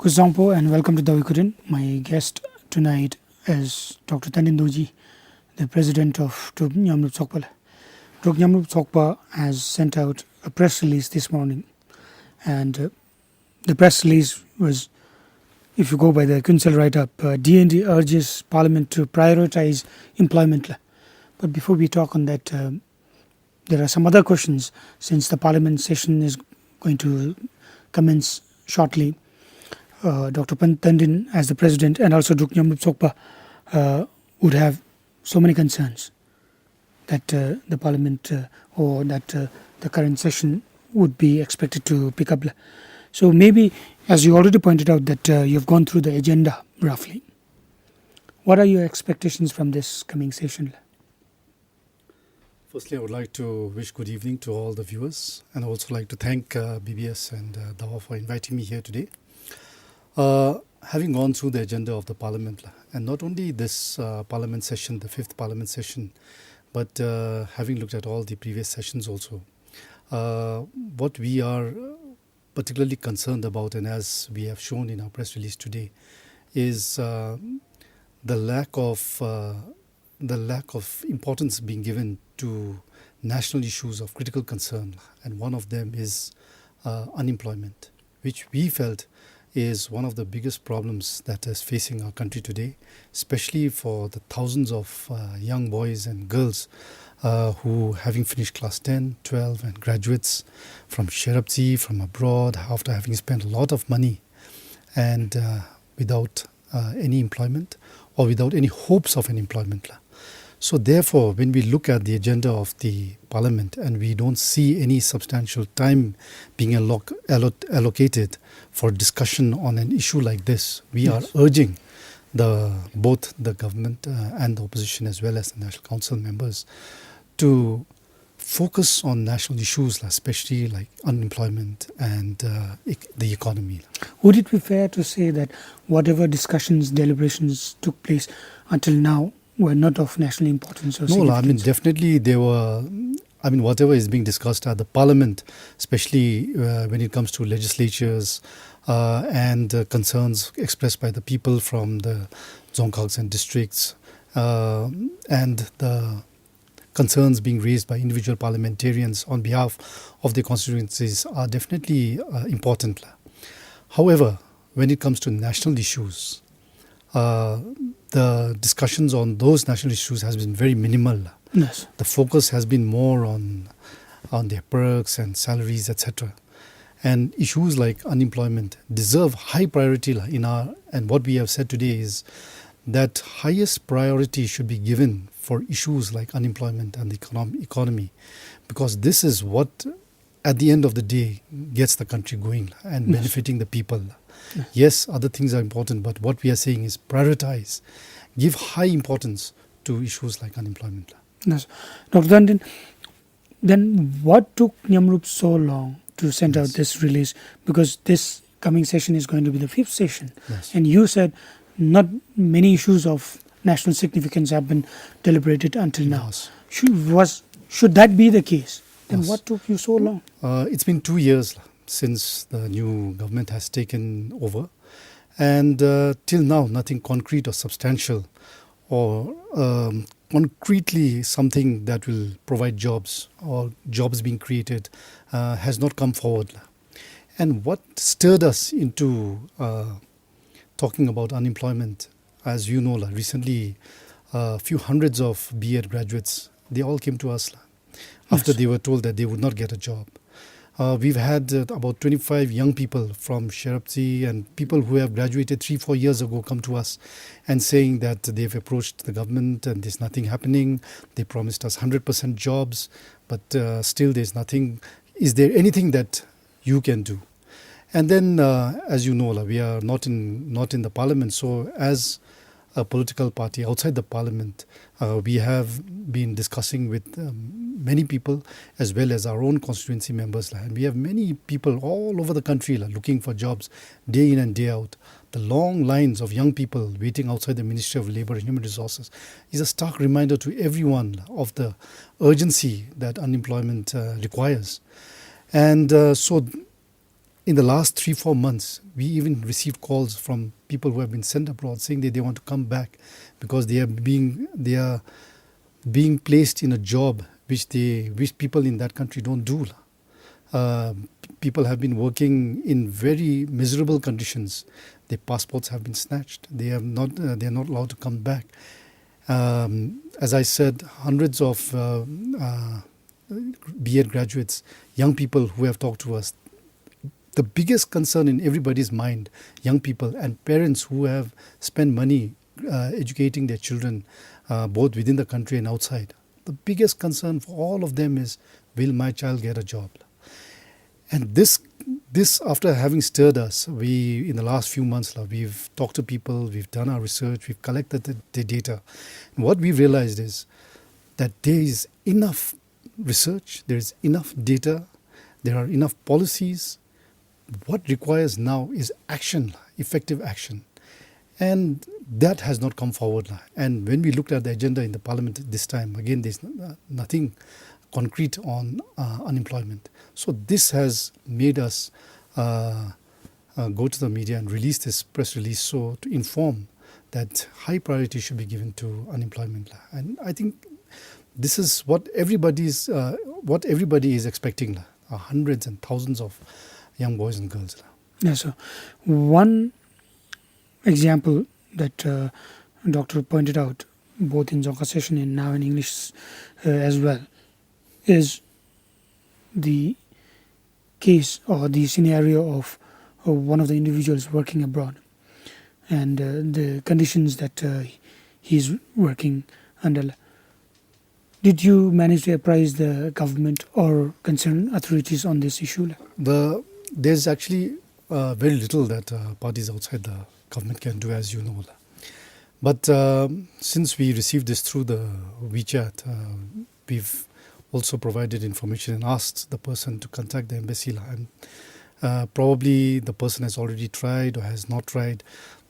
Kuzampo and welcome to Dawai Kudroen. My guest tonight is Dr. Tandi Dorji, the president of Druk Nyamrup Tshogpa. Druk Nyamrup Tshogpa has sent out a press release this morning, and the press release was, if you go by the Council write-up, DND urges Parliament to prioritize employment. But before we talk on that, there are some other questions since the Parliament session is going to commence shortly. Dr. Tandin as the president and also Druk Nyamrup Tshogpa would have so many concerns that the parliament or that the current session would be expected to pick up. So maybe, as you already pointed out, that you've gone through the agenda roughly. What are your expectations from this coming session? Firstly, I would like to wish good evening to all the viewers, and I also like to thank BBS and Dawa for inviting me here today. Having gone through the agenda of the Parliament, and not only this Parliament session, the 5th Parliament session, but having looked at all the previous sessions also, what we are particularly concerned about, and as we have shown in our press release today, is the lack of importance being given to national issues of critical concern, and one of them is unemployment, which we felt is one of the biggest problems that is facing our country today, especially for the thousands of young boys and girls who, having finished class 10, 12 and graduates from Sherapti, from abroad, after having spent a lot of money and without any employment or without any hopes of an employment. So therefore, when we look at the agenda of the Parliament and we don't see any substantial time being allocated for discussion on an issue like this, we are urging both the government and the opposition as well as the National Council members to focus on national issues, especially like unemployment and the economy. Would it be fair to say that whatever discussions, deliberations took place until now were not of national importance or significance? No, I mean, definitely they were. I mean, whatever is being discussed at the Parliament, especially when it comes to legislatures and concerns expressed by the people from the Dzongkhags and districts, and the concerns being raised by individual parliamentarians on behalf of the constituencies are definitely important. However, when it comes to national issues, the discussions on those national issues has been very minimal. Yes. The focus has been more on their perks and salaries, etc. And issues like unemployment deserve high priority and what we have said today is that highest priority should be given for issues like unemployment and the economy, because this is what at the end of the day gets the country going and benefiting the people. Yes, other things are important, but what we are saying is prioritize, give high importance to issues like unemployment. Yes. Dr. Tandin, then what took Nyamrup so long to send out this release? Because this coming session is going to be the 5th session. Yes. And you said not many issues of national significance have been deliberated until now. Yes. Should that be the case? Then Yes. what took you so long? It's been 2 years since the new government has taken over, and till now nothing concrete or substantial or concretely something that will provide jobs or jobs being created has not come forward. And what stirred us into talking about unemployment, as you know, recently a few hundreds of B.Ed graduates, they all came to us after they were told that they would not get a job. We've had about 25 young people from Sherapti and people who have graduated 3-4 years ago come to us and saying that they've approached the government and there's nothing happening. They promised us 100% jobs, but still there's nothing. Is there anything that you can do? And then, as you know, we are not in the Parliament. So as a political party outside the Parliament, we have been discussing with many people as well as our own constituency members. And we have many people all over the country looking for jobs day in and day out. The long lines of young people waiting outside the Ministry of Labour and Human Resources is a stark reminder to everyone of the urgency that unemployment requires. And so in the last 3-4 months, we even received calls from people who have been sent abroad saying that they want to come back because they are being placed in a job which people in that country don't do. People have been working in very miserable conditions. Their passports have been snatched. They are not allowed to come back. As I said, hundreds of B.Ed graduates, young people who have talked to us. The biggest concern in everybody's mind, young people and parents who have spent money educating their children, both within the country and outside. The biggest concern for all of them is, will my child get a job? And this after having stirred us, in the last few months, we've talked to people, we've done our research, we've collected the data. And what we realized is that there is enough research, there is enough data, there are enough policies. What requires now is action, effective action. And that has not come forward. And when we looked at the agenda in the parliament this time, again, there's nothing concrete on unemployment. So this has made us go to the media and release this press release to inform that high priority should be given to unemployment. And I think this is what everybody is expecting. Hundreds and thousands of young boys and girls. Yes, sir. One example that doctor pointed out, both in Dzongkha session and now in English as well, is the case or the scenario of one of the individuals working abroad and the conditions that he's working under. Did you manage to apprise the government or concerned authorities on this issue? There's actually very little that parties outside the government can do, as you know. But since we received this through the WeChat, we've also provided information and asked the person to contact the embassy. And probably the person has already tried or has not tried.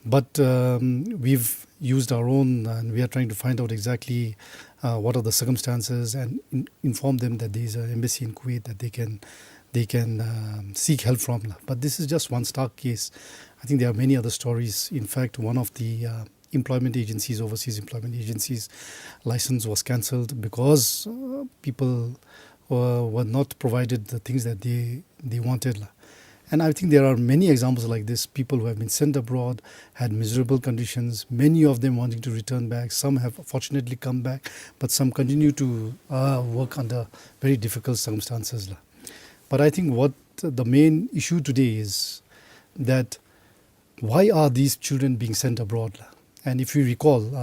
But we've used our own, and we are trying to find out exactly what are the circumstances and inform them that there is an embassy in Kuwait that they can seek help from. But this is just one stark case. I think there are many other stories. In fact, one of the overseas employment agencies' license was cancelled because people were not provided the things that they wanted. And I think there are many examples like this. People who have been sent abroad, had miserable conditions, many of them wanting to return back. Some have fortunately come back, but some continue to work under very difficult circumstances. But I think what the main issue today is that why are these children being sent abroad? And if you recall,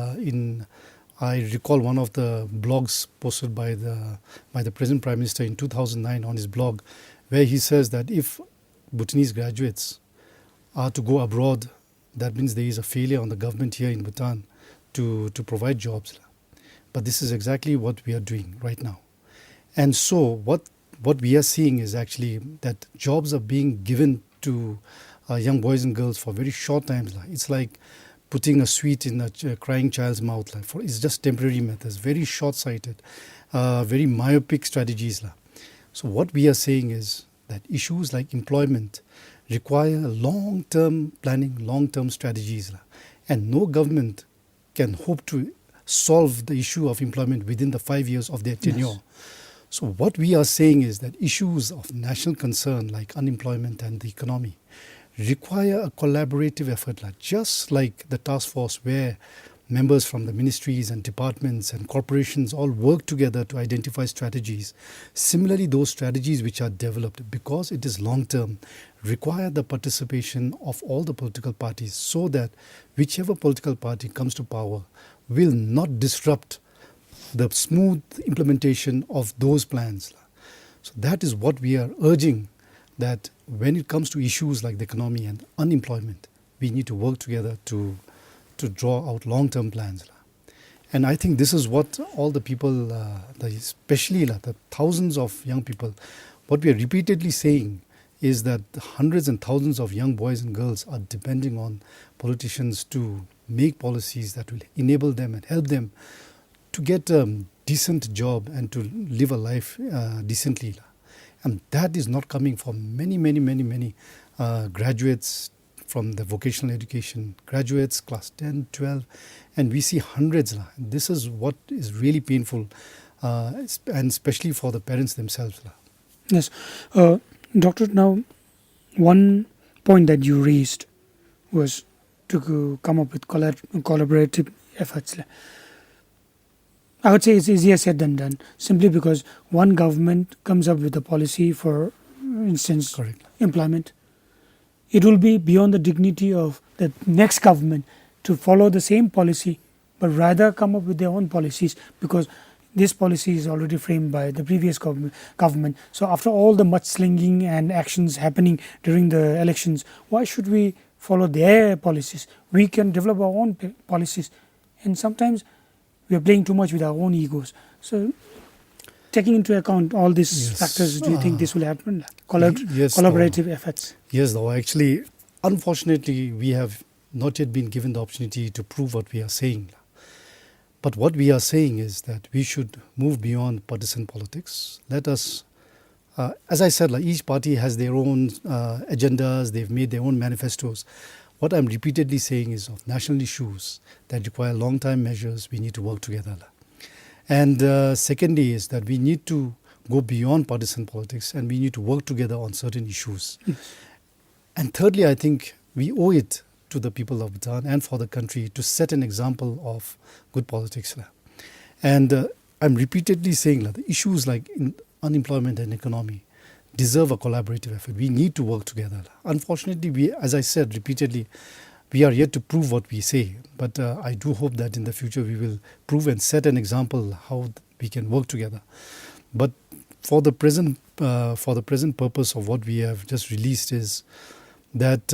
I recall one of the blogs posted by the present Prime Minister in 2009 on his blog, where he says that if Bhutanese graduates are to go abroad, that means there is a failure on the government here in Bhutan to provide jobs. But this is exactly what we are doing right now. And so what we are seeing is actually that jobs are being given to young boys and girls for very short times. It's like putting a sweet in a crying child's mouth. It's just temporary methods, very short-sighted, very myopic strategies. So what we are saying is that issues like employment require long-term planning, long-term strategies. And no government can hope to solve the issue of employment within the 5 years of their tenure. Yes. So what we are saying is that issues of national concern like unemployment and the economy require a collaborative effort, just like the task force where members from the ministries and departments and corporations all work together to identify strategies. Similarly, those strategies which are developed, because it is long-term, require the participation of all the political parties so that whichever political party comes to power will not disrupt the smooth implementation of those plans. So that is what we are urging, that when it comes to issues like the economy and unemployment, we need to work together to draw out long-term plans. And I think this is what all the people, especially the thousands of young people, what we are repeatedly saying is that hundreds and thousands of young boys and girls are depending on politicians to make policies that will enable them and help them to get a decent job and to live a life decently. And that is not coming from many graduates from the vocational education, graduates class 10, 12, and we see hundreds. This is what is really painful, and especially for the parents themselves. Yes. Doctor, now one point that you raised was to come up with collaborative efforts. I would say it's easier said than done, simply because one government comes up with a policy, for instance, Correct. employment. It will be beyond the dignity of the next government to follow the same policy, but rather come up with their own policies, because this policy is already framed by the previous government. So after all the mudslinging and actions happening during the elections, why should we follow their policies? We can develop our own policies, and sometimes we are playing too much with our own egos. So taking into account all these factors, do you think this will happen? Collaborative efforts? Yes, though. Actually, unfortunately, we have not yet been given the opportunity to prove what we are saying. But what we are saying is that we should move beyond partisan politics. Let us, as I said, each party has their own agendas, they've made their own manifestos. What I'm repeatedly saying is, of national issues that require long-term measures, we need to work together. And secondly is that we need to go beyond partisan politics, and we need to work together on certain issues. Yes. And thirdly, I think we owe it to the people of Bhutan and for the country to set an example of good politics. And I'm repeatedly saying that the issues like unemployment and economy deserve a collaborative effort. We need to work together. Unfortunately, we, as I said repeatedly, we are yet to prove what we say. But I do hope that in the future we will prove and set an example how we can work together. But for the present purpose of what we have just released is that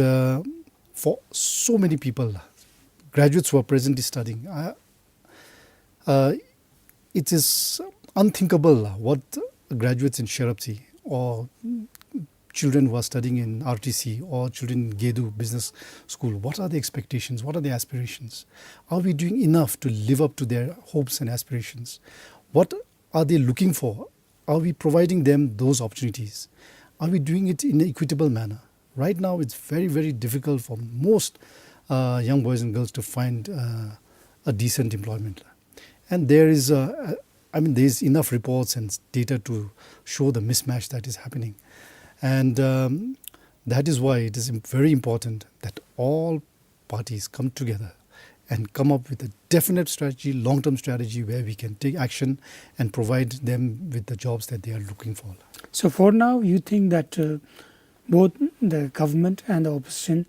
for so many people, graduates who are presently studying, it is unthinkable what graduates in Sherapsi or children who are studying in RTC or children in Gedu Business School, what are the expectations? What are the aspirations? Are we doing enough to live up to their hopes and aspirations? What are they looking for? Are we providing them those opportunities? Are we doing it in an equitable manner? Right now, it's very, very difficult for most young boys and girls to find a decent employment. And there is, there's enough reports and data to show the mismatch that is happening. And that is why it is very important that all parties come together and come up with a definite strategy, long-term strategy, where we can take action and provide them with the jobs that they are looking for. So for now, you think that both the government and the opposition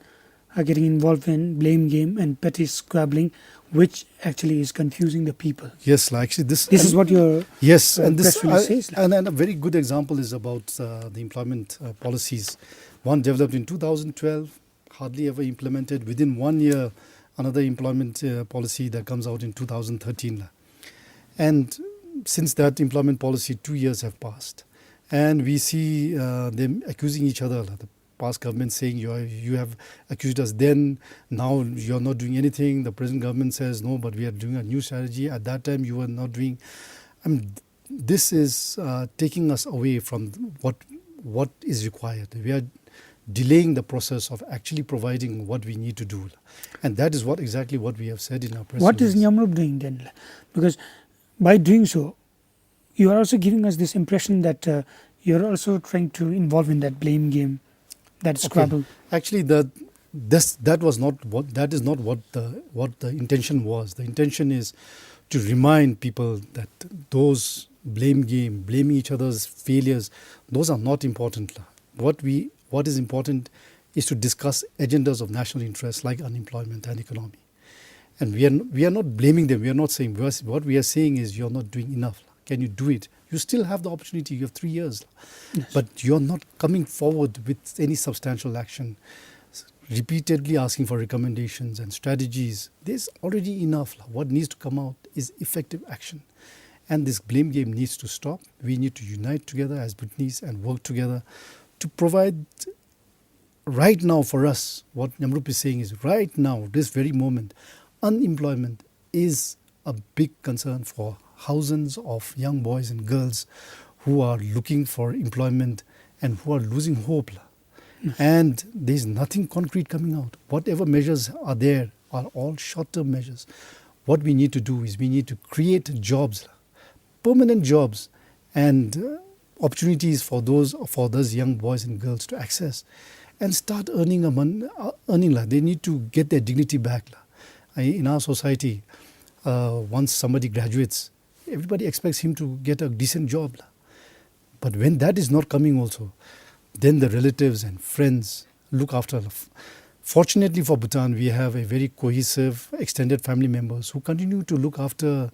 are getting involved in blame game and petty squabbling, which actually is confusing the people. Yes, actually this is what your yes, and this press release says. And a very good example is about the employment policies. One developed in 2012, hardly ever implemented. Within 1 year, another employment policy that comes out in 2013. And since that employment policy, 2 years have passed. And we see them accusing each other. The past government saying you have accused us then, now you're not doing anything. The present government says no, but we are doing a new strategy. At that time you were not doing. This is taking us away from what is required. We are delaying the process of actually providing what we need to do. And that is exactly what we have said in our press What release. is Nyamrup doing then? Because by doing so, you are also giving us this impression that you're also trying to involve in that blame game, that scrabble. Okay. Actually, that is not what the intention was. The intention is to remind people that those blame game, blaming each other's failures, those are not important. What is important is to discuss agendas of national interest like unemployment and economy. And we are not blaming them. We are not saying, what we are saying is you're not doing enough. Can you do it? You still have the opportunity. You have 3 years. Yes. But you're not coming forward with any substantial action, repeatedly asking for recommendations and strategies. There's already enough. What needs to come out is effective action. And this blame game needs to stop. We need to unite together as Bhutanese and work together to provide. Right now for us, what Nyamrup is saying is right now, this very moment, unemployment is a big concern for thousands of young boys and girls who are looking for employment and who are losing hope. And there's nothing concrete coming out. Whatever measures are there are all short-term measures. What we need to do is we need to create jobs, permanent jobs, and opportunities for those young boys and girls to access and start earning earning. They need to get their dignity back. In our society, once somebody graduates, everybody expects him to get a decent job. But when that is not coming also, then the relatives and friends look after. Fortunately for Bhutan, we have a very cohesive extended family members who continue to look after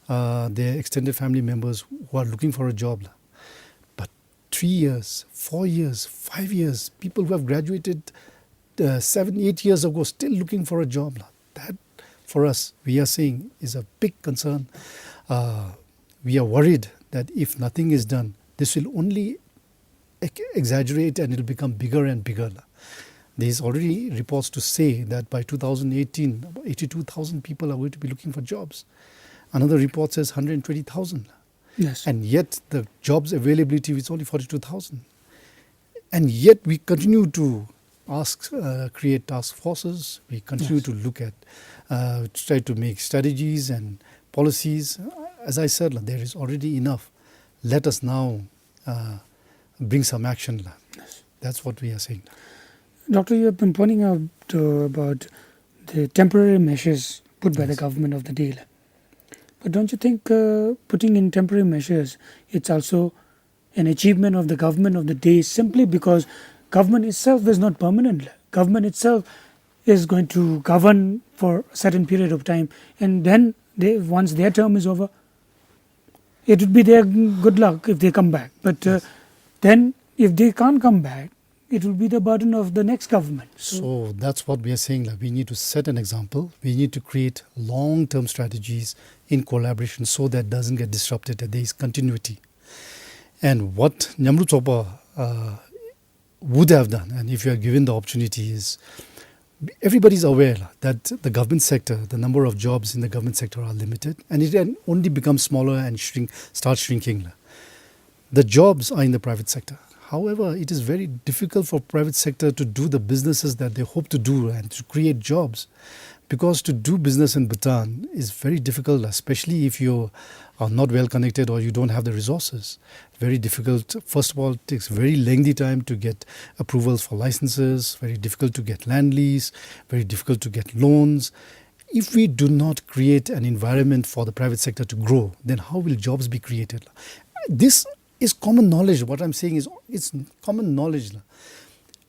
their extended family members who are looking for a job. But 3 years, 4 years, 5 years, people who have graduated 7, 8 years ago still looking for a job. That, for us, we are saying is a big concern. We are worried that if nothing is done, this will only exaggerate and it will become bigger and bigger. There is already reports to say that by 2018, about 82,000 people are going to be looking for jobs. Another report says 120,000. Yes. And yet the jobs availability is only 42,000. And yet we continue to create task forces. We continue to look at, try to make strategies and policies. As I said, there is already enough. Let us now bring some action. Yes. That's what we are saying. Doctor, you have been pointing out about the temporary measures put by the government of the day. But don't you think putting in temporary measures, it's also an achievement of the government of the day simply because government itself is not permanent. Government itself is going to govern for a certain period of time, and then once their term is over, it would be their good luck if they come back. But then if they can't come back, it will be the burden of the next government. So that's what we are saying. We need to set an example. We need to create long-term strategies in collaboration so that doesn't get disrupted, that there is continuity. And what Nyamrup Tshogpa would have done, and if you are given the opportunity, is everybody's aware that the government sector, the number of jobs in the government sector are limited, and it can only become smaller and start shrinking. The jobs are in the private sector. However, it is very difficult for private sector to do the businesses that they hope to do and to create jobs. Because to do business in Bhutan is very difficult, especially if you are not well connected or you don't have the resources. Very difficult. First of all, it takes very lengthy time to get approvals for licenses, very difficult to get land lease, very difficult to get loans. If we do not create an environment for the private sector to grow, then how will jobs be created? This is common knowledge. What I'm saying is it's common knowledge.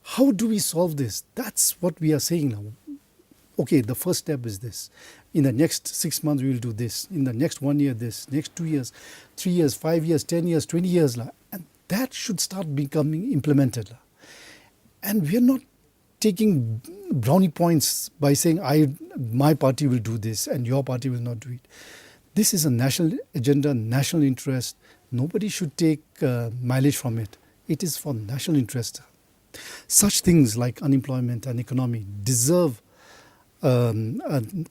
How do we solve this? That's what we are saying now. Okay, the first step is this. In the next 6 months, we will do this. In the next 1 year, this. Next 2 years, 3 years, 5 years, 10 years, 20 years. And that should start becoming implemented. And we are not taking brownie points by saying, my party will do this and your party will not do it. This is a national agenda, national interest. Nobody should take mileage from it. It is for national interest. Such things like unemployment and economy deserve a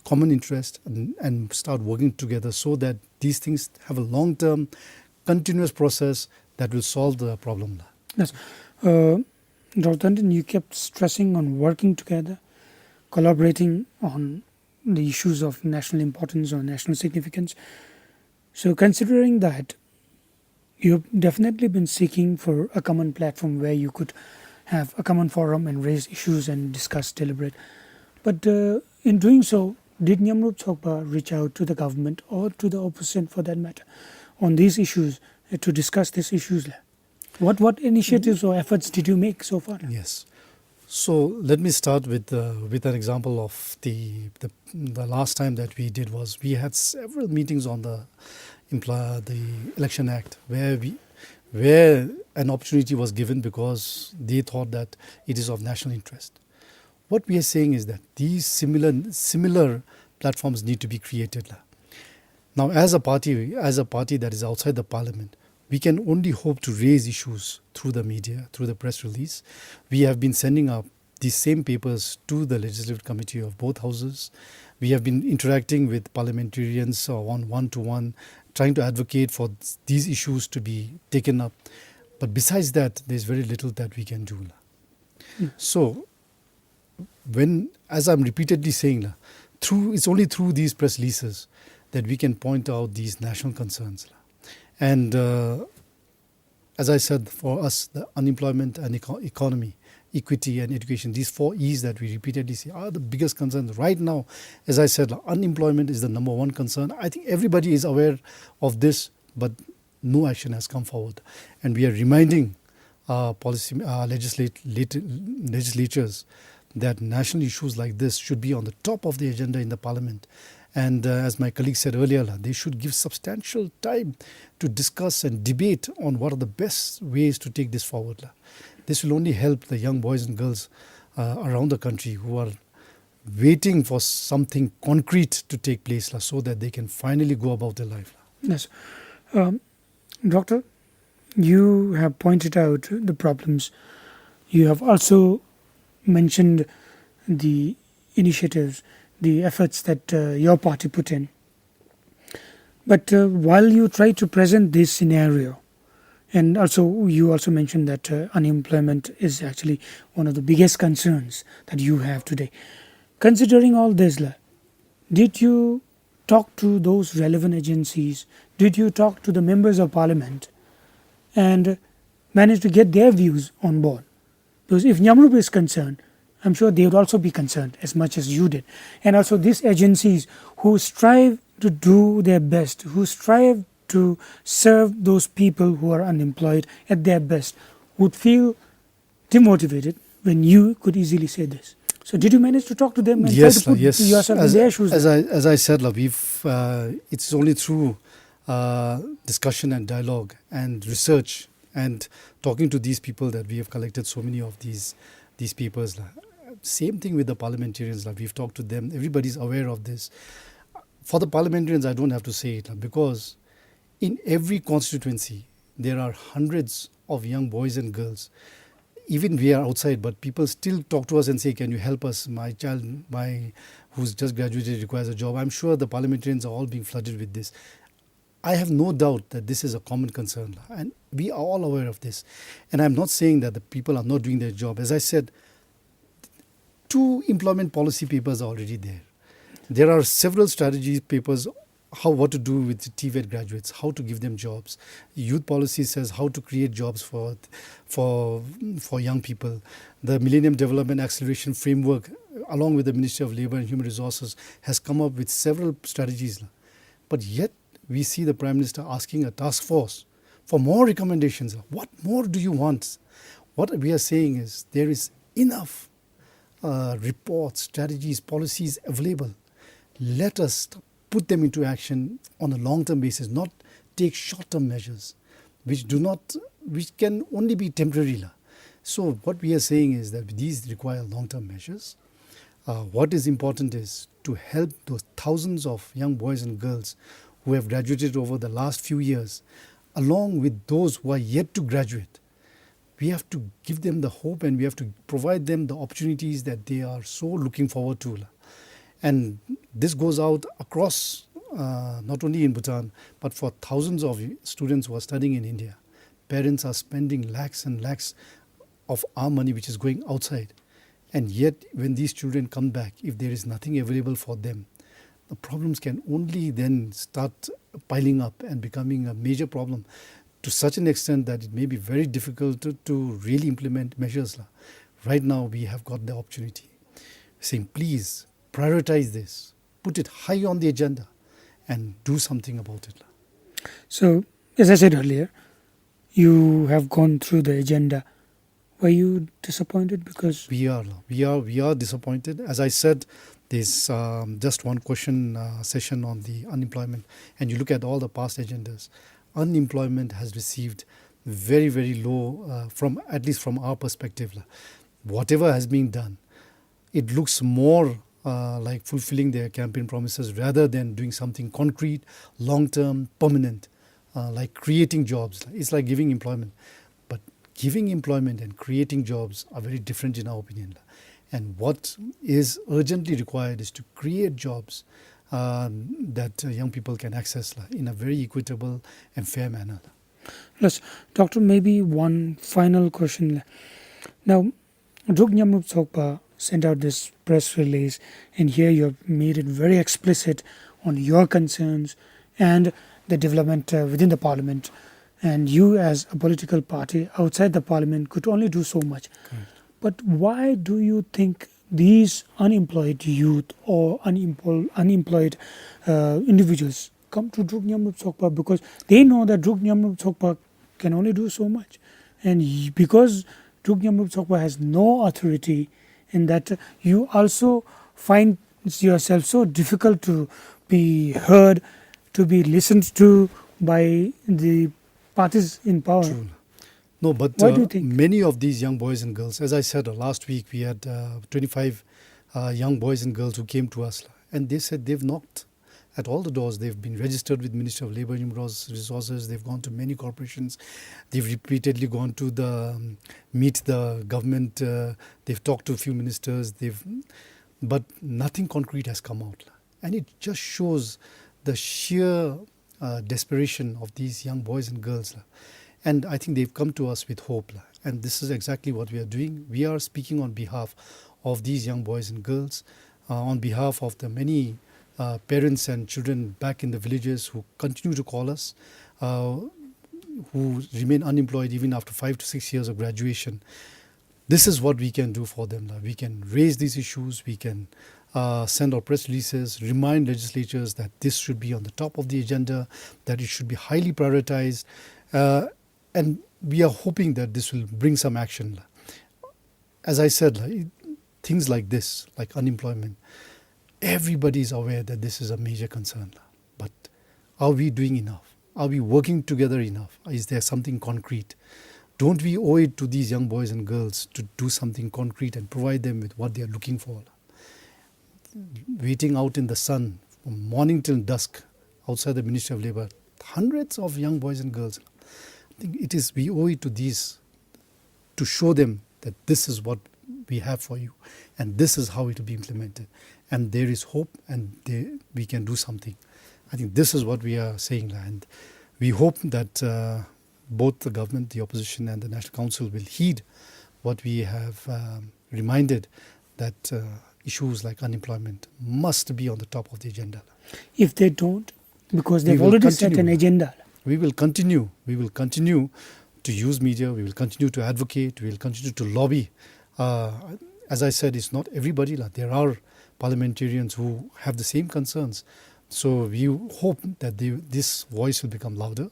common interest and start working together so that these things have a long-term, continuous process that will solve the problem. Yes. Dr. Tandin, you kept stressing on working together, collaborating on the issues of national importance or national significance. So considering that, you've definitely been seeking for a common platform where you could have a common forum and raise issues and discuss, deliberate. But in doing so, did Nyamrup Tshogpa reach out to the government or to the opposition for that matter on these issues to discuss these issues? What initiatives or efforts did you make so far? Yes. So let me start with an example of the last time that we did was we had several meetings on the Election Act where an opportunity was given because they thought that it is of national interest. What we are saying is that these similar platforms need to be created. Now, as a party that is outside the parliament, we can only hope to raise issues through the media, through the press release. We have been sending up these same papers to the Legislative Committee of both houses. We have been interacting with parliamentarians on one-to-one, trying to advocate for these issues to be taken up. But besides that, there's very little that we can do. So, as I'm repeatedly saying, it's only through these press releases that we can point out these national concerns. And as I said, for us, the unemployment and economy, equity and education, these 4 E's that we repeatedly see are the biggest concerns. Right now, as I said, unemployment is the number one concern. I think everybody is aware of this, but no action has come forward. And we are reminding legislatures that national issues like this should be on the top of the agenda in the parliament. And as my colleague said earlier, they should give substantial time to discuss and debate on what are the best ways to take this forward. This will only help the young boys and girls around the country who are waiting for something concrete to take place so that they can finally go about their life. Yes. Doctor, you have pointed out the problems. You have also mentioned the initiatives, the efforts that your party put in. But while you try to present this scenario, and you also mentioned that unemployment is actually one of the biggest concerns that you have today. Considering all this, did you talk to those relevant agencies? Did you talk to the members of parliament and manage to get their views on board? Because if Nyamrup is concerned, I'm sure they would also be concerned as much as you did. And also these agencies who strive to do their best, who strive to serve those people who are unemployed at their best, would feel demotivated when you could easily say this. So did you manage to talk to them and try to put yourself in their shoes? As I said, it's only through discussion and dialogue and research and talking to these people that we have collected so many of these papers. Same thing with the parliamentarians. We've talked to them. Everybody's aware of this. For the parliamentarians, I don't have to say it because in every constituency, there are hundreds of young boys and girls. Even we are outside, but people still talk to us and say, can you help us? My child, who's just graduated, requires a job. I'm sure the parliamentarians are all being flooded with this. I have no doubt that this is a common concern. And we are all aware of this. And I'm not saying that the people are not doing their job. As I said, 2 employment policy papers are already there. There are several strategy papers, what to do with TVET graduates, how to give them jobs. Youth policy says how to create jobs for young people. The Millennium Development Acceleration Framework, along with the Ministry of Labour and Human Resources, has come up with several strategies. But yet, we see the Prime Minister asking a task force for more recommendations. What more do you want? What we are saying is there is enough reports, strategies, policies available. Let us put them into action on a long-term basis, not take short-term measures, which can only be temporary. So what we are saying is that these require long-term measures. What is important is to help those thousands of young boys and girls who have graduated over the last few years, along with those who are yet to graduate. We have to give them the hope and we have to provide them the opportunities that they are so looking forward to. And this goes out across, not only in Bhutan, but for thousands of students who are studying in India. Parents are spending lakhs and lakhs of our money which is going outside. And yet, when these children come back, if there is nothing available for them, the problems can only then start piling up and becoming a major problem to such an extent that it may be very difficult to really implement measures. Right now, we have got the opportunity saying, please prioritize this, put it high on the agenda and do something about it. So, as I said earlier, you have gone through the agenda. Were you disappointed? Because we are disappointed. As I said, there's just one question session on the unemployment, and you look at all the past agendas. Unemployment has received very, very low, at least from our perspective. Whatever has been done, it looks more like fulfilling their campaign promises rather than doing something concrete, long-term, permanent, like creating jobs. It's like giving employment. But giving employment and creating jobs are very different in our opinion. And what is urgently required is to create jobs that young people can access in a very equitable and fair manner. Yes, Doctor, maybe one final question. Now, Druk Nyamrup Tshogpa sent out this press release, and here you have made it very explicit on your concerns and the development within the parliament. And you, as a political party outside the parliament, could only do so much. Correct. But why do you think these unemployed youth or unemployed individuals come to Druk Nyamrup Tshogpa? Because they know that Druk Nyamrup Tshogpa can only do so much. And because Druk Nyamrup Tshogpa has no authority, in that you also find yourself so difficult to be heard, to be listened to by the parties in power. True. No, but Why do you think? many of these young boys and girls, as I said last week, we had 25 young boys and girls who came to us, and they said they've knocked at all the doors. They've been registered with Ministry of Labour and Human Resources. They've gone to many corporations. They've repeatedly gone to meet the government. They've talked to a few ministers. But nothing concrete has come out, and it just shows the sheer desperation of these young boys and girls. And I think they've come to us with hope. And this is exactly what we are doing. We are speaking on behalf of these young boys and girls, on behalf of the many parents and children back in the villages who continue to call us, who remain unemployed even after 5 to 6 years of graduation. This is what we can do for them. We can raise these issues. We can send out press releases, remind legislatures that this should be on the top of the agenda, that it should be highly prioritized. And we are hoping that this will bring some action. As I said, things like this, like unemployment, everybody is aware that this is a major concern. But are we doing enough? Are we working together enough? Is there something concrete? Don't we owe it to these young boys and girls to do something concrete and provide them with what they are looking for? Waiting out in the sun from morning till dusk outside the Ministry of Labour, hundreds of young boys and girls. I think we owe it to these to show them that this is what we have for you and this is how it will be implemented. And there is hope and we can do something. I think this is what we are saying. And we hope that both the government, the opposition and the National Council will heed what we have reminded, that issues like unemployment must be on the top of the agenda. If they don't, because they've already set an agenda. We will continue. We will continue to use media. We will continue to advocate. We will continue to lobby. As I said, it's not everybody. There are parliamentarians who have the same concerns. So we hope that this voice will become louder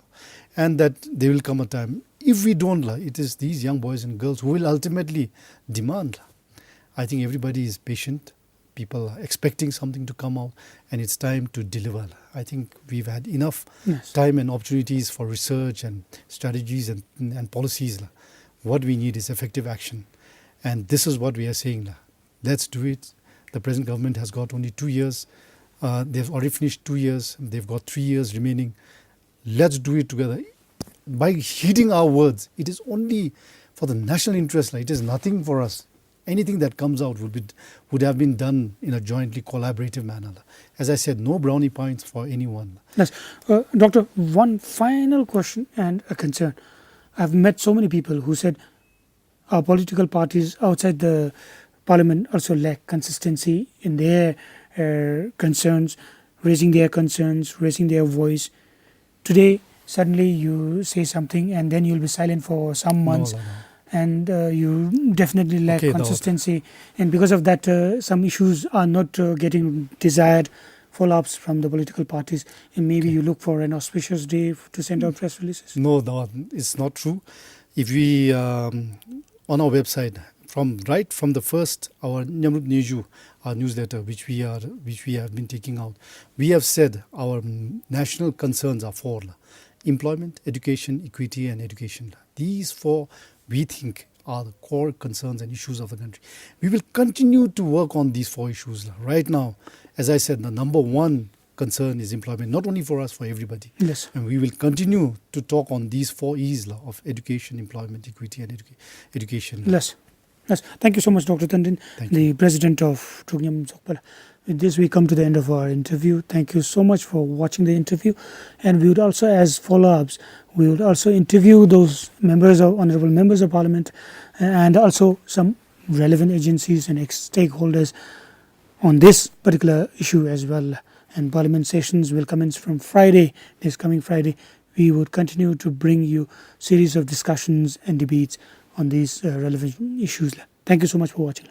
and that there will come a time. If we don't, it is these young boys and girls who will ultimately demand. I think everybody is patient. People are expecting something to come out, and it's time to deliver. I think we've had enough time and opportunities for research and strategies and policies. What we need is effective action. And this is what we are saying. Let's do it. The present government has got only 2 years. They've already finished 2 years. They've got 3 years remaining. Let's do it together. By heeding our words, it is only for the national interest. It is nothing for us. Anything that comes out would have been done in a jointly collaborative manner. As I said, no brownie points for anyone. Yes. Doctor, one final question and a concern. I've met so many people who said our political parties outside the parliament also lack consistency in their concerns, raising their voice. Today, suddenly you say something and then you'll be silent for some months. No. And you definitely lack consistency. And because of that, some issues are not getting desired follow-ups from the political parties. And maybe you look for an auspicious day to send out press releases. No, it's not true. If we, on our website, right from the first, our Nyamrup Neju, our newsletter, which we have been taking out, we have said our national concerns are 4: employment, education, equity, and education. These 4 we think are the core concerns and issues of the country. We will continue to work on these 4 issues. Right now, as I said, the number 1 concern is employment, not only for us, for everybody. Yes. And we will continue to talk on these 4 E's of education, employment, equity, and education. Yes. Thank you so much, Dr. Tandin, the president of Druk Nyamrup Tshogpa. With this, we come to the end of our interview. Thank you so much for watching the interview. And we would also, as follow-ups, interview those honorable members of parliament, and also some relevant agencies and stakeholders on this particular issue as well. And Parliament sessions will commence from Friday, this coming Friday. We would continue to bring you series of discussions and debates on these relevant issues. Thank you so much for watching.